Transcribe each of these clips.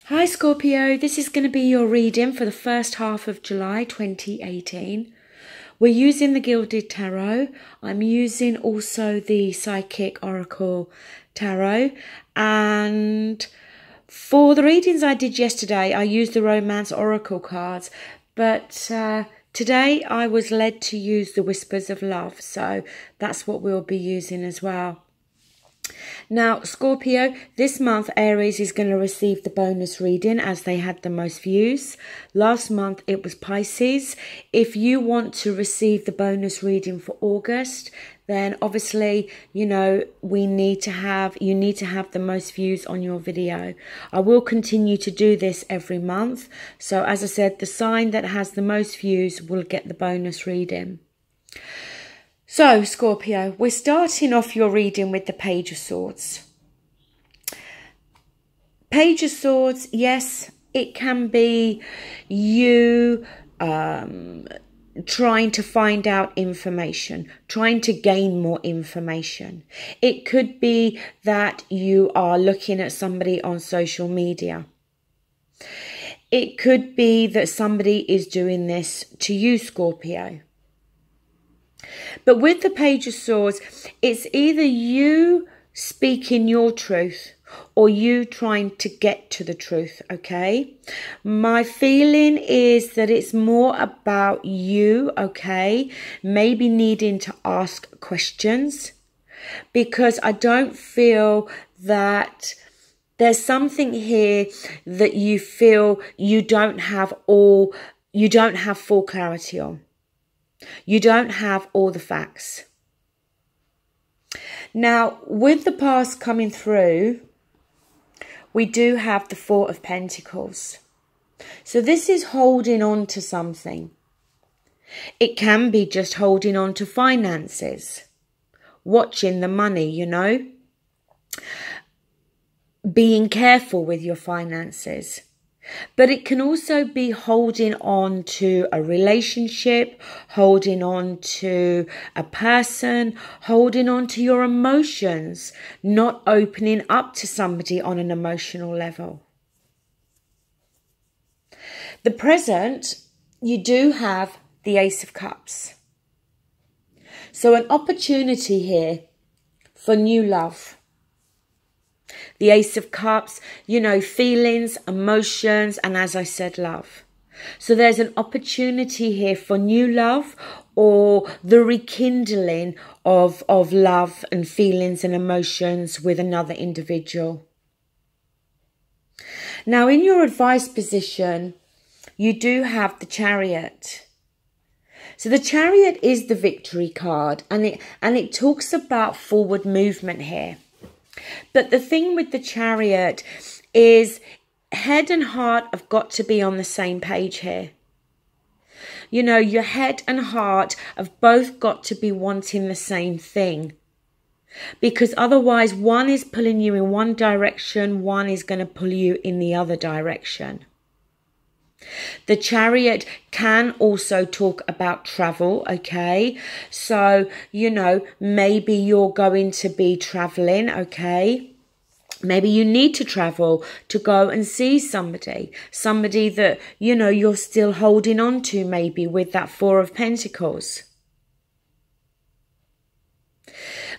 Hi Scorpio, this is going to be your reading for the first half of July 2018. We're using the Gilded Tarot. I'm using also the Psychic Oracle Tarot. And for the readings I did yesterday, I used the Romance Oracle cards. But today I was led to use the Whispers of Love. So that's what we'll be using as well. Now, Scorpio, this month Aries is going to receive the bonus reading as they had the most views. Last month it was Pisces. If you want to receive the bonus reading for August, then obviously, you know, you need to have the most views on your video. I will continue to do this every month. So as I said, the sign that has the most views will get the bonus reading. So, Scorpio, we're starting off your reading with the Page of Swords. Page of Swords, yes, it can be you trying to find out information, trying to gain more information. It could be that you are looking at somebody on social media. It could be that somebody is doing this to you, Scorpio. But with the Page of Swords, it's either you speaking your truth or you trying to get to the truth, okay? My feeling is that it's more about you, okay? Maybe needing to ask questions, because I don't feel that there's something here that you feel you don't have full clarity on. You don't have all the facts. Now, with the past coming through, we do have the Four of Pentacles. So this is holding on to something. It can be just holding on to finances, watching the money, you know, being careful with your finances. But it can also be holding on to a relationship, holding on to a person, holding on to your emotions, not opening up to somebody on an emotional level. The present, you do have the Ace of Cups. So an opportunity here for new love. The Ace of Cups, you know, feelings, emotions, and as I said, love. So there's an opportunity here for new love or the rekindling of love and feelings and emotions with another individual. Now, in your advice position, you do have the Chariot. So the Chariot is the victory card, and it talks about forward movement here. But the thing with the Chariot is head and heart have got to be on the same page here. You know, your head and heart have both got to be wanting the same thing. Because otherwise one is pulling you in one direction, one is going to pull you in the other direction. The Chariot can also talk about travel, okay? So, you know, maybe you're going to be traveling, okay? Maybe you need to travel to go and see somebody that, you know, you're still holding on to, maybe with that Four of Pentacles.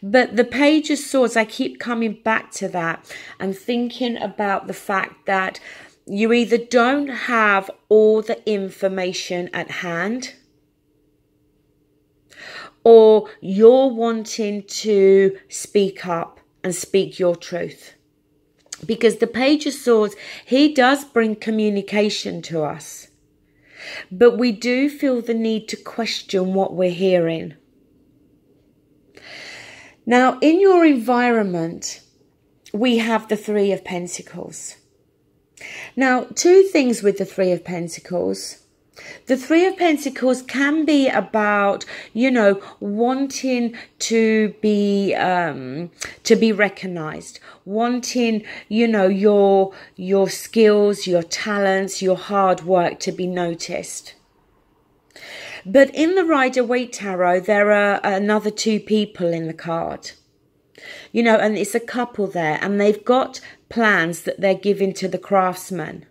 But the Page of Swords, I keep coming back to that and thinking about the fact that you either don't have all the information at hand, or you're wanting to speak up and speak your truth. Because the Page of Swords, he does bring communication to us. But we do feel the need to question what we're hearing. Now, in your environment, we have the Three of Pentacles. Now, two things with the Three of Pentacles. The Three of Pentacles can be about, you know, wanting to be recognized, wanting, you know, your skills, your talents, your hard work to be noticed. But in the Rider-Waite Tarot, there are another two people in the card. You know, and it's a couple there, and they've got plans that they're giving to the craftsman.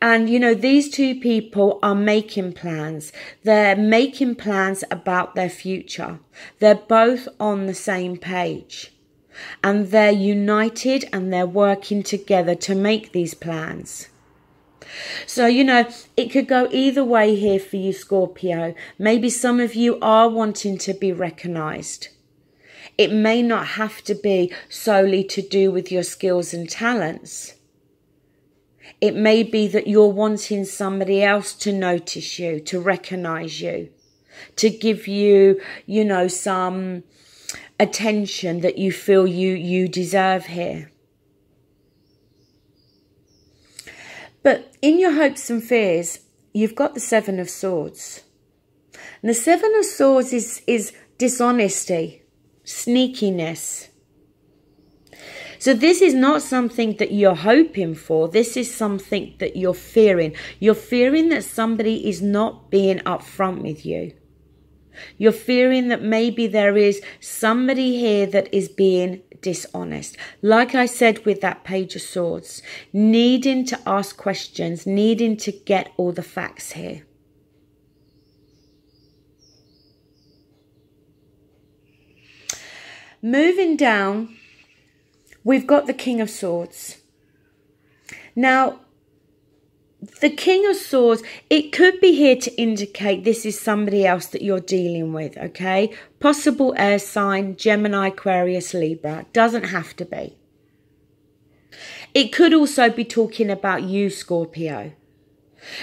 And, you know, these two people are making plans. They're making plans about their future. They're both on the same page. And they're united and they're working together to make these plans. So, you know, it could go either way here for you, Scorpio. Maybe some of you are wanting to be recognised. It may not have to be solely to do with your skills and talents. It may be that you're wanting somebody else to notice you, to recognise you, to give you, you know, some attention that you feel you deserve here. But in your hopes and fears, you've got the Seven of Swords. And the Seven of Swords is dishonesty, sneakiness. So this is not something that you're hoping for. This is something that you're fearing. You're fearing that somebody is not being upfront with you. You're fearing that maybe there is somebody here that is being dishonest. Like I said with that Page of Swords, needing to ask questions, needing to get all the facts here. Moving down, we've got the King of Swords. Now, the King of Swords, it could be here to indicate this is somebody else that you're dealing with, okay? Possible air sign, Gemini, Aquarius, Libra. Doesn't have to be. It could also be talking about you, Scorpio.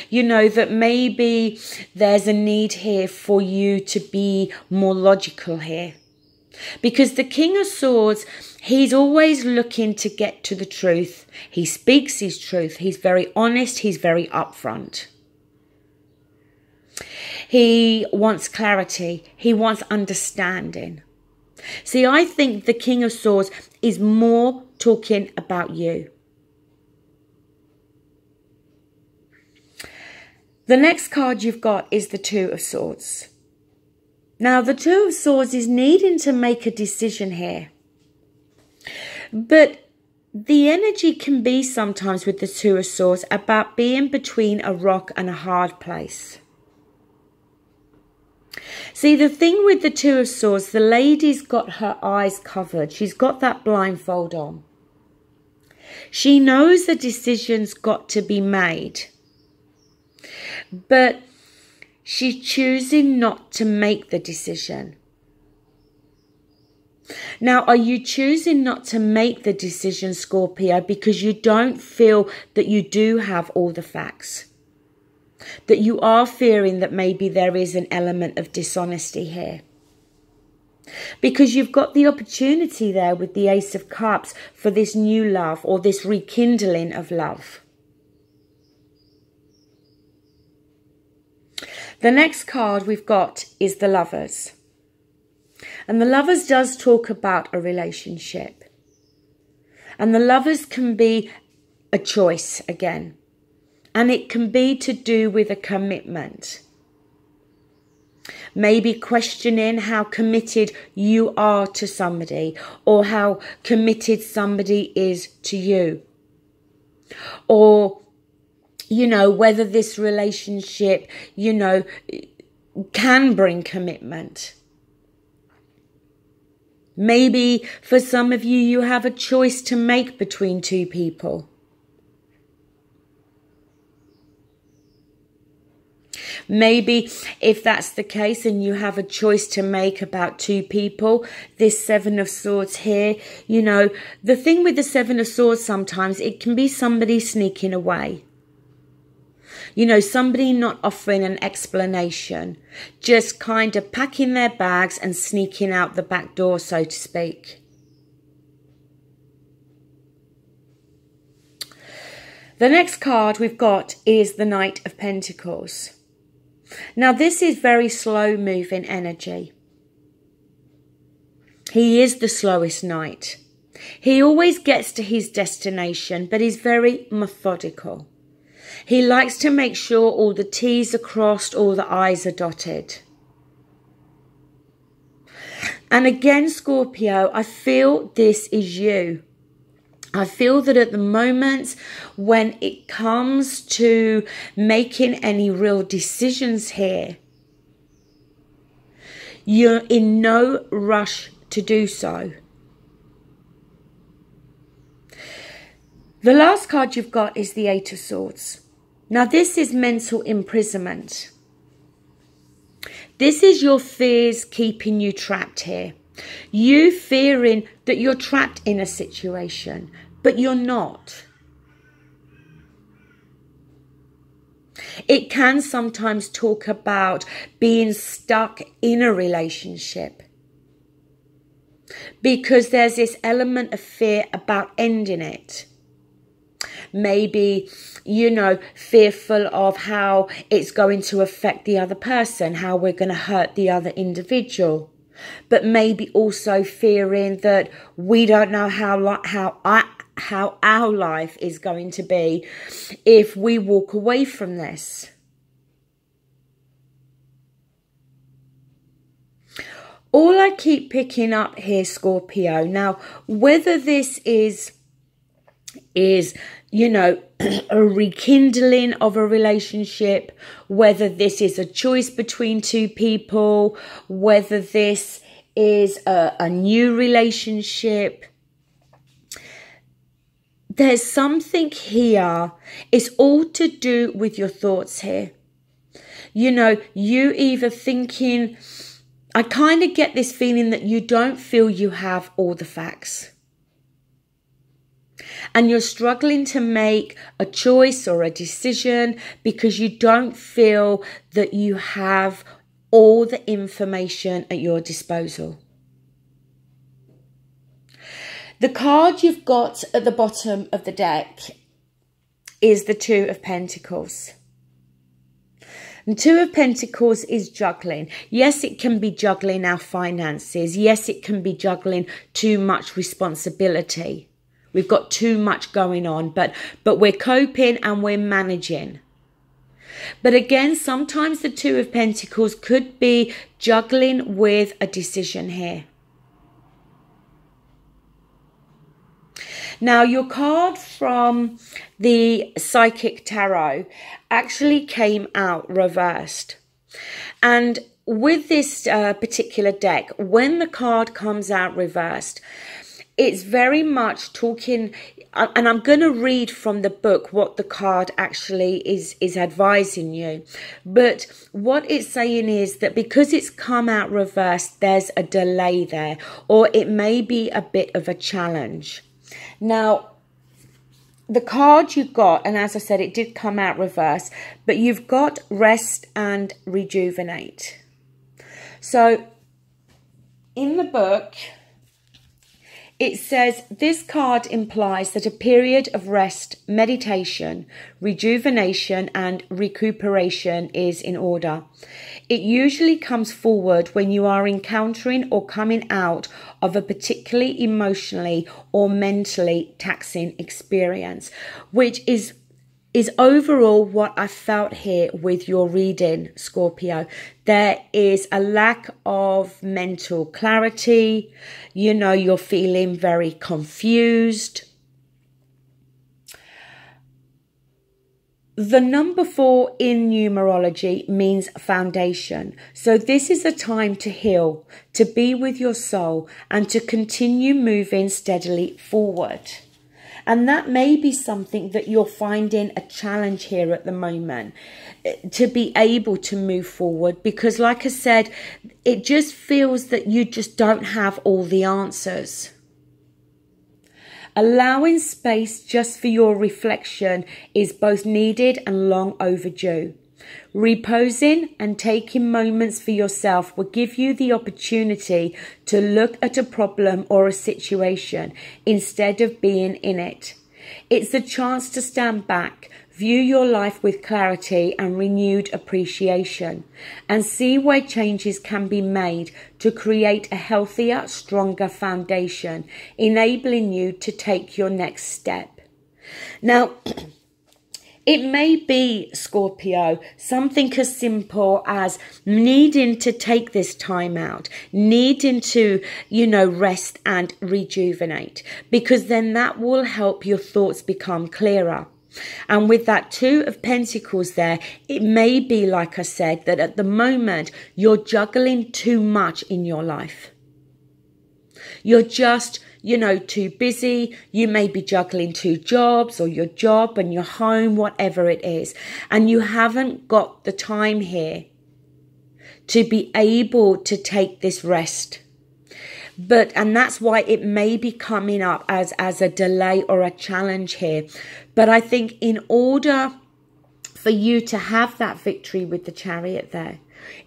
You know, that maybe there's a need here for you to be more logical here. Because the King of Swords, he's always looking to get to the truth. He speaks his truth. He's very honest. He's very upfront. He wants clarity. He wants understanding. See, I think the King of Swords is more talking about you. The next card you've got is the Two of Swords. Now, the Two of Swords is needing to make a decision here. But the energy can be sometimes with the Two of Swords about being between a rock and a hard place. See, the thing with the Two of Swords, the lady's got her eyes covered. She's got that blindfold on. She knows the decision's got to be made. But she's choosing not to make the decision. Now, are you choosing not to make the decision, Scorpio, because you don't feel that you do have all the facts? That you are fearing that maybe there is an element of dishonesty here? Because you've got the opportunity there with the Ace of Cups for this new love or this rekindling of love. The next card we've got is the Lovers. And the Lovers does talk about a relationship. And the Lovers can be a choice again. And it can be to do with a commitment. Maybe questioning how committed you are to somebody, or how committed somebody is to you. Or, you know, whether this relationship, you know, can bring commitment. Maybe for some of you, you have a choice to make between two people. Maybe if that's the case and you have a choice to make about two people, this Seven of Swords here, you know, the thing with the Seven of Swords sometimes, it can be somebody sneaking away. You know, somebody not offering an explanation, just kind of packing their bags and sneaking out the back door, so to speak. The next card we've got is the Knight of Pentacles. Now, this is very slow moving energy. He is the slowest knight. He always gets to his destination, but he's very methodical. He likes to make sure all the T's are crossed, all the I's are dotted. And again, Scorpio, I feel this is you. I feel that at the moment when it comes to making any real decisions here, you're in no rush to do so. The last card you've got is the Eight of Swords. Now, this is mental imprisonment. This is your fears keeping you trapped here. You fearing that you're trapped in a situation, but you're not. It can sometimes talk about being stuck in a relationship because there's this element of fear about ending it. Maybe, you know, fearful of how it's going to affect the other person, how we're going to hurt the other individual. But maybe also fearing that we don't know how our life is going to be if we walk away from this. All I keep picking up here, Scorpio, now, whether this is you know, a rekindling of a relationship, whether this is a choice between two people, whether this is a new relationship, there's something here. It's all to do with your thoughts here. You know, you either thinking, I kind of get this feeling that you don't feel you have all the facts. And you're struggling to make a choice or a decision because you don't feel that you have all the information at your disposal. The card you've got at the bottom of the deck is the Two of Pentacles. And Two of Pentacles is juggling. Yes, it can be juggling our finances. Yes, it can be juggling too much responsibility. We've got too much going on, but we're coping and we're managing. But again, sometimes the Two of Pentacles could be juggling with a decision here. Now, your card from the Psychic Tarot actually came out reversed. And with this particular deck, when the card comes out reversed, it's very much talking, and I'm going to read from the book what the card actually is advising you. But what it's saying is that because it's come out reversed, there's a delay there, or it may be a bit of a challenge. Now, the card you got, and as I said, it did come out reversed, but you've got Rest and Rejuvenate. So, in the book, it says this card implies that a period of rest, meditation, rejuvenation and recuperation is in order. It usually comes forward when you are encountering or coming out of a particularly emotionally or mentally taxing experience, which is overall what I felt here with your reading, Scorpio. There is a lack of mental clarity. You know, you're feeling very confused. The number 4 in numerology means foundation. So this is a time to heal, to be with your soul, and to continue moving steadily forward. And that may be something that you're finding a challenge here at the moment, to be able to move forward. Because like I said, it just feels that you just don't have all the answers. Allowing space just for your reflection is both needed and long overdue. Reposing and taking moments for yourself will give you the opportunity to look at a problem or a situation instead of being in it. It's a chance to stand back, view your life with clarity and renewed appreciation, and see where changes can be made to create a healthier, stronger foundation, enabling you to take your next step. Now, It may be, Scorpio, something as simple as needing to take this time out, needing to, rest and rejuvenate, because then that will help your thoughts become clearer. And with that Two of Pentacles there, it may be, like I said, that at the moment you're juggling too much in your life. You're just, too busy. You may be juggling 2 jobs, or your job and your home, whatever it is. And you haven't got the time here to be able to take this rest. And that's why it may be coming up as a delay or a challenge here. But I think in order for you to have that victory with the Chariot there,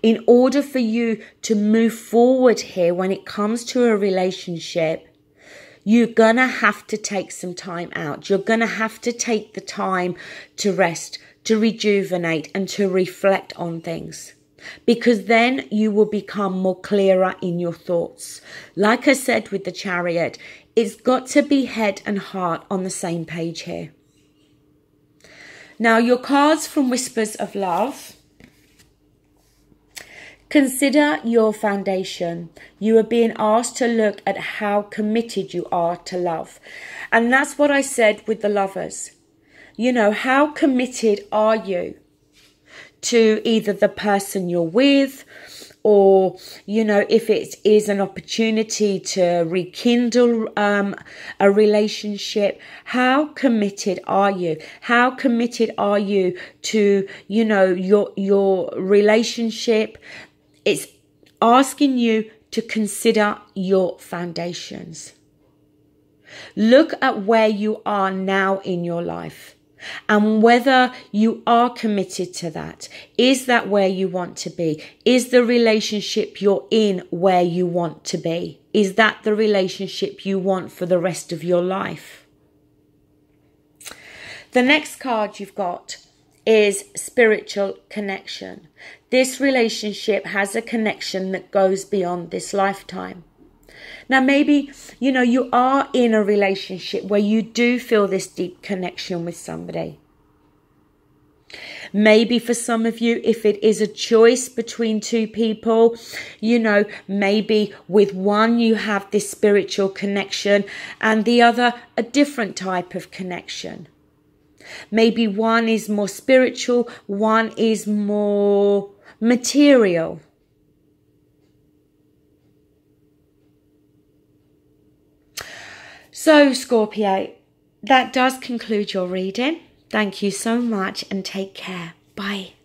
in order for you to move forward here when it comes to a relationship, you're going to have to take some time out. You're going to have to take the time to rest, to rejuvenate, and to reflect on things. Because then you will become more clearer in your thoughts. Like I said with the Chariot, it's got to be head and heart on the same page here. Now, your cards from Whispers of Love. Consider your foundation. You are being asked to look at how committed you are to love. And that's what I said with the Lovers. How committed are you to either the person you're with, or, if it is an opportunity to rekindle a relationship, how committed are you? How committed are you to, your relationship? It's asking you to consider your foundations. Look at where you are now in your life and whether you are committed to that. Is that where you want to be? Is the relationship you're in where you want to be? Is that the relationship you want for the rest of your life? The next card you've got is spiritual connection. This relationship has a connection that goes beyond this lifetime. Now, maybe, you are in a relationship where you do feel this deep connection with somebody. Maybe for some of you, if it is a choice between 2 people, maybe with one you have this spiritual connection and the other a different type of connection. Maybe one is more spiritual, one is more material. So, Scorpio, that does conclude your reading. Thank you so much and take care. Bye.